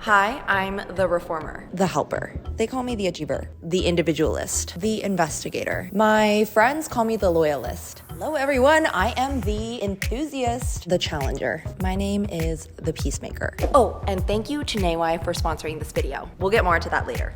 Hi, I'm the reformer, the helper. They call me the achiever, the individualist, the investigator. My friends call me the loyalist. Hello everyone, I am the enthusiast, the challenger. My name is the peacemaker. Oh, and thank you to Naywai for sponsoring this video. We'll get more into that later.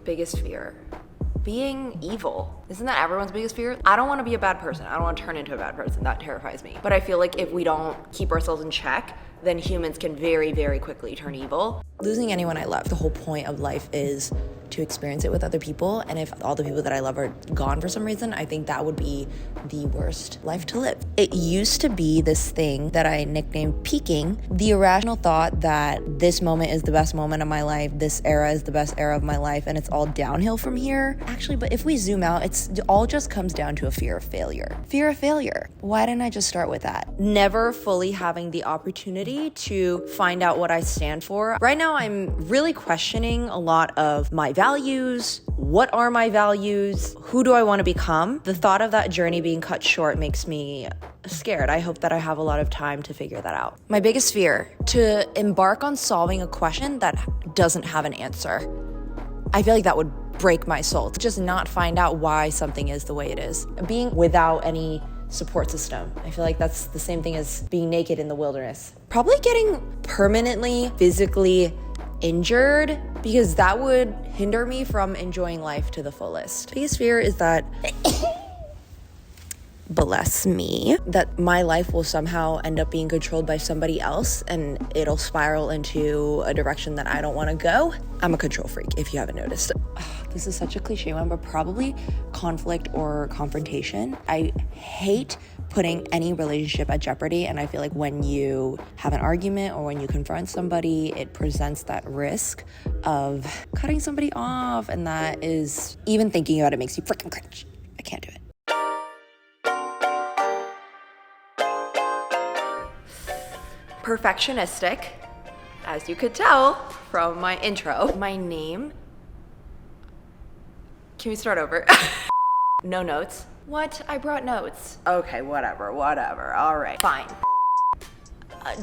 Biggest fear. Being evil. Isn't that everyone's biggest fear? I don't want to be a bad person. I don't want to turn into a bad person. That terrifies me. But I feel like if we don't keep ourselves in check, then humans can very, very quickly turn evil. Losing anyone I love. The whole point of life is to experience it with other people. And if all the people that I love are gone for some reason, I think that would be the worst life to live. It used to be this thing that I nicknamed peaking, the irrational thought that this moment is the best moment of my life, this era is the best era of my life, and it's all downhill from here. Actually, but if we zoom out, it all just comes down to a fear of failure. Fear of failure. Why didn't I just start with that? Never fully having the opportunity to find out what I stand for. Right now, I'm really questioning a lot of my values. What are my values? Who do I want to become? The thought of that journey being cut short makes me scared. I hope that I have a lot of time to figure that out. My biggest fear, to embark on solving a question that doesn't have an answer. I feel like that would break my soul, to just not find out why something is the way it is. Being without any support system. I feel like that's the same thing as being naked in the wilderness. Probably getting permanently, physically injured, because that would hinder me from enjoying life to the fullest. Biggest fear is that bless me, that my life will somehow end up being controlled by somebody else and it'll spiral into a direction that I don't want to go. I'm a control freak, if you haven't noticed. This is such a cliche one, but probably conflict or confrontation. I hate putting any relationship at jeopardy, and I feel like when you have an argument or when you confront somebody, it presents that risk of cutting somebody off, and that is, even thinking about it makes you freaking cringe. I can't do it. Perfectionistic, as you could tell from my intro. My name, can we start over? No notes. What? I brought notes. Okay, whatever, all right, fine.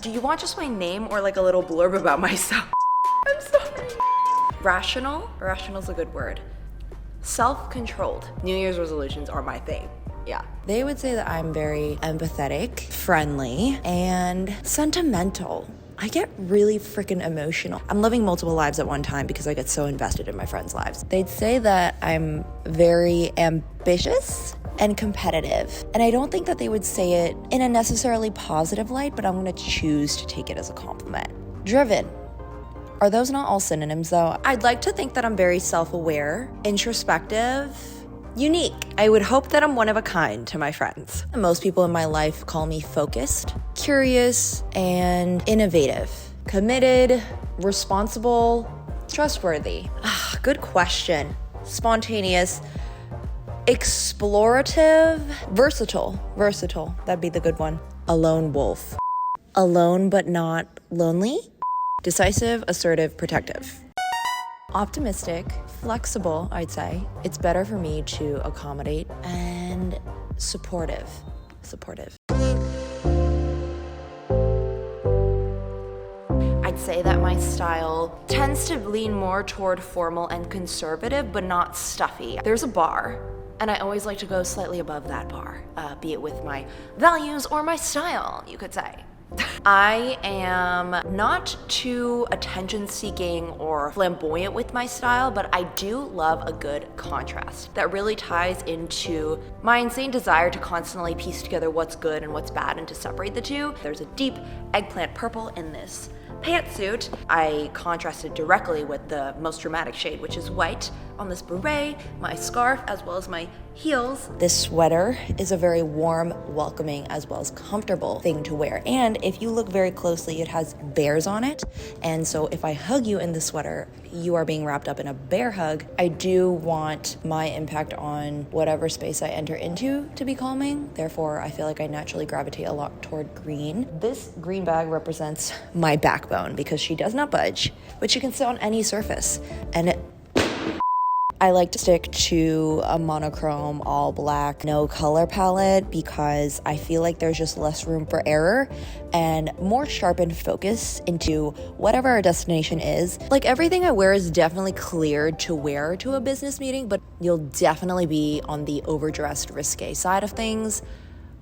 Do you want just my name or like a little blurb about myself? I'm sorry. Rational's a good word. Self-controlled. New Year's resolutions are my thing. Yeah. They would say that I'm very empathetic, friendly, and sentimental. I get really freaking emotional. I'm living multiple lives at one time because I get so invested in my friends' lives. They'd say that I'm very ambitious and competitive. And I don't think that they would say it in a necessarily positive light, but I'm gonna choose to take it as a compliment. Driven. Are those not all synonyms though? I'd like to think that I'm very self-aware, introspective, unique. I would hope that I'm one of a kind to my friends. Most people in my life call me focused, curious, and innovative. Committed, responsible, trustworthy. Good question. Spontaneous, explorative, versatile. That'd be the good one. A lone wolf. Alone but not lonely. Decisive, assertive, protective. Optimistic, flexible, I'd say. It's better for me to accommodate, and supportive. I'd say that my style tends to lean more toward formal and conservative, but not stuffy. There's a bar, and I always like to go slightly above that bar, be it with my values or my style, you could say. I am not too attention-seeking or flamboyant with my style, but I do love a good contrast that really ties into my insane desire to constantly piece together what's good and what's bad and to separate the two. There's a deep eggplant purple in this pantsuit. I contrasted directly with the most dramatic shade, which is white, on this beret, my scarf, as well as my heels. This sweater is a very warm, welcoming, as well as comfortable thing to wear. And if you look very closely, it has bears on it. And so if I hug you in the sweater, you are being wrapped up in a bear hug. I do want my impact on whatever space I enter into to be calming. Therefore, I feel like I naturally gravitate a lot toward green. This green bag represents my backbone because she does not budge, but she can sit on any surface. And I like to stick to a monochrome, all black, no color palette because I feel like there's just less room for error and more sharpened focus into whatever our destination is. Like everything I wear is definitely cleared to wear to a business meeting, but you'll definitely be on the overdressed, risque side of things.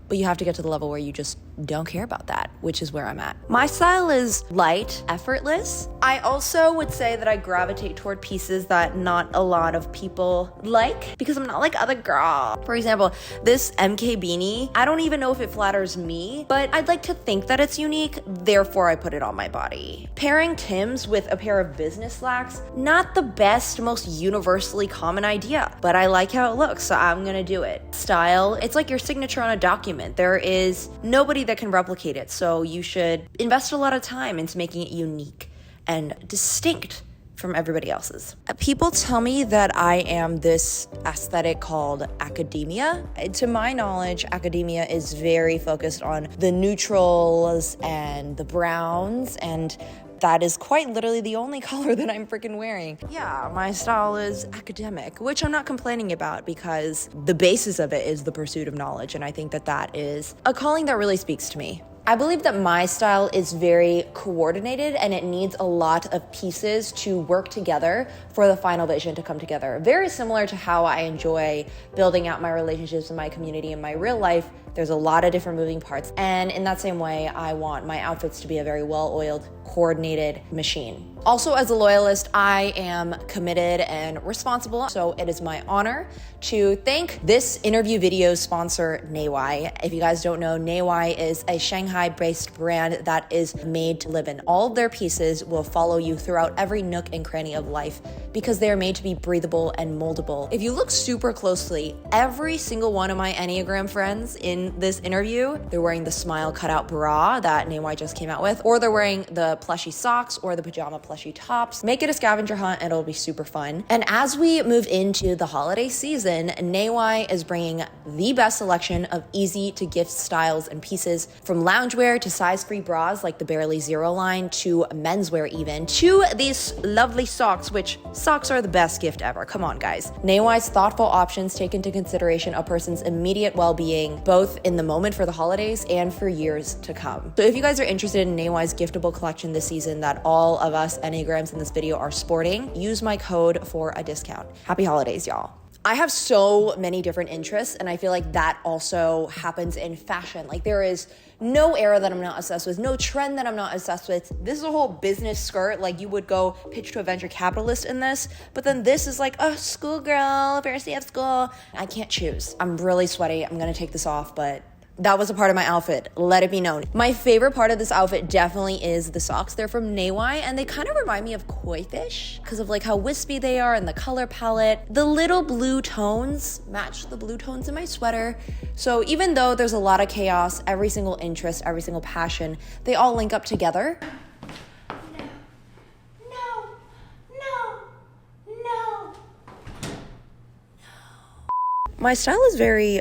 But you have to get to the level where you just don't care about that, which is where I'm at. My style is light, effortless. I also would say that I gravitate toward pieces that not a lot of people like because I'm not like other girls. For example, this MK beanie, I don't even know if it flatters me, but I'd like to think that it's unique, therefore I put it on my body. Pairing Timbs with a pair of business slacks, not the best, most universally common idea, but I like how it looks, so I'm gonna do it. Style, it's like your signature on a document. There is nobody that can replicate it, so you should invest a lot of time into making it unique and distinct from everybody else's. People tell me that I am this aesthetic called academia. To my knowledge, academia is very focused on the neutrals and the browns, and that is quite literally the only color that I'm freaking wearing. Yeah, my style is academic, which I'm not complaining about because the basis of it is the pursuit of knowledge, and I think that that is a calling that really speaks to me. I believe that my style is very coordinated and it needs a lot of pieces to work together for the final vision to come together. Very similar to how I enjoy building out my relationships in my community in my real life. There's a lot of different moving parts. And in that same way, I want my outfits to be a very well-oiled, coordinated machine. Also, as a loyalist, I am committed and responsible, so it is my honor to thank this interview video sponsor, Neiwai. If you guys don't know, Neiwai is a Shanghai-based brand that is made to live in. All of their pieces will follow you throughout every nook and cranny of life because they are made to be breathable and moldable. If you look super closely, every single one of my Enneagram friends in this interview, they're wearing the smile cutout bra that Neiwai just came out with, or they're wearing the plushy socks or the pajama plushy tops. Make it a scavenger hunt and it'll be super fun. And as we move into the holiday season, Neiwai is bringing the best selection of easy to gift styles and pieces, from loungewear to size-free bras like the Barely Zero line to menswear even, to these lovely socks, which socks are the best gift ever. Come on, guys. Neiwai's thoughtful options take into consideration a person's immediate well-being, both in the moment for the holidays and for years to come. So if you guys are interested in Neiwai's giftable collection this season that all of us Enneagrams in this video are sporting, use my code for a discount. Happy holidays, y'all. I have so many different interests, and I feel like that also happens in fashion. Like, there is no era that I'm not obsessed with, no trend that I'm not obsessed with. This is a whole business skirt, like you would go pitch to a venture capitalist in this, but then this is like, oh, schoolgirl, first day of school. I can't choose. I'm really sweaty. I'm gonna take this off, but that was a part of my outfit, let it be known. My favorite part of this outfit definitely is the socks. They're from Neiwai, and they kind of remind me of koi fish because of like how wispy they are and the color palette. The little blue tones match the blue tones in my sweater. So even though there's a lot of chaos, every single interest, every single passion, they all link up together. My style is very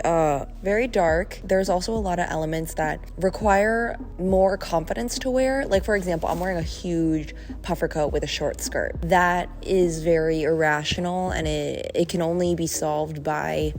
dark. There's also a lot of elements that require more confidence to wear. Like, for example, I'm wearing a huge puffer coat with a short skirt. That is very irrational, and it can only be solved by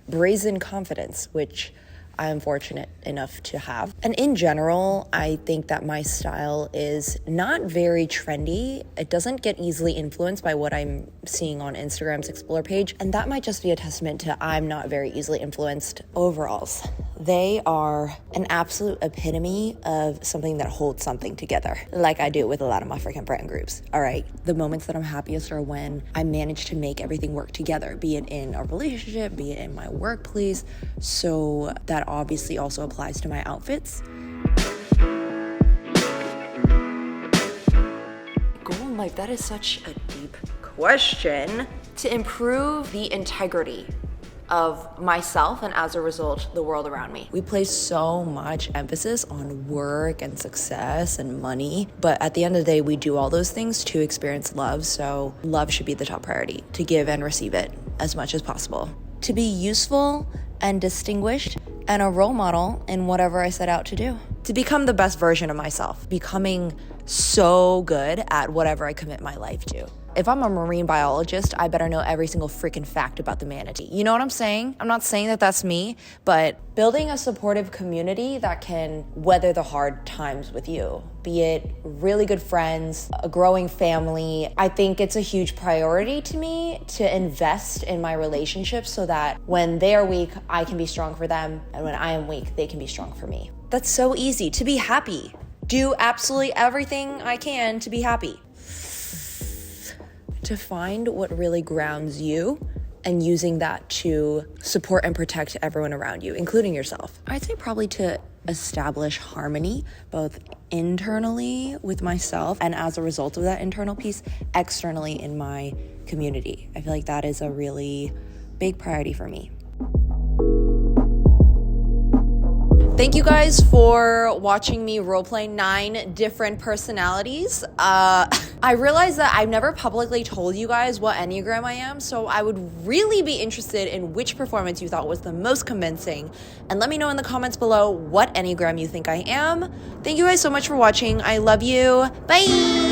brazen confidence, which I am fortunate enough to have. And in general, I think that my style is not very trendy. It doesn't get easily influenced by what I'm seeing on Instagram's Explore page. And that might just be a testament to I'm not very easily influenced. Overalls, they are an absolute epitome of something that holds something together, like I do with a lot of my freaking brand groups. All right, the moments that I'm happiest are when I manage to make everything work together, be it in a relationship, be it in my workplace. So that obviously also applies to my outfits. Goal in life, that is such a deep question. To improve the integrity of myself and, as a result, the world around me. We place so much emphasis on work and success and money, but at the end of the day, we do all those things to experience love, so love should be the top priority, to give and receive it as much as possible. To be useful and distinguished and a role model in whatever I set out to do. To become the best version of myself, becoming so good at whatever I commit my life to. if I'm a marine biologist, I better know every single freaking fact about the manatee. You know what I'm saying? I'm not saying that that's me, but building a supportive community that can weather the hard times with you, be it really good friends, a growing family. I think it's a huge priority to me to invest in my relationships so that when they are weak, I can be strong for them, and when I am weak, they can be strong for me. That's so easy, to be happy. Do absolutely everything I can to be happy. To find what really grounds you and using that to support and protect everyone around you, including yourself. I'd say probably to establish harmony, both internally with myself and as a result of that internal piece, externally in my community. I feel like that is a really big priority for me. Thank you guys for watching me roleplay 9 different personalities. I realized that I've never publicly told you guys what Enneagram I am, so I would really be interested in which performance you thought was the most convincing. And let me know in the comments below what Enneagram you think I am. Thank you guys so much for watching. I love you. Bye!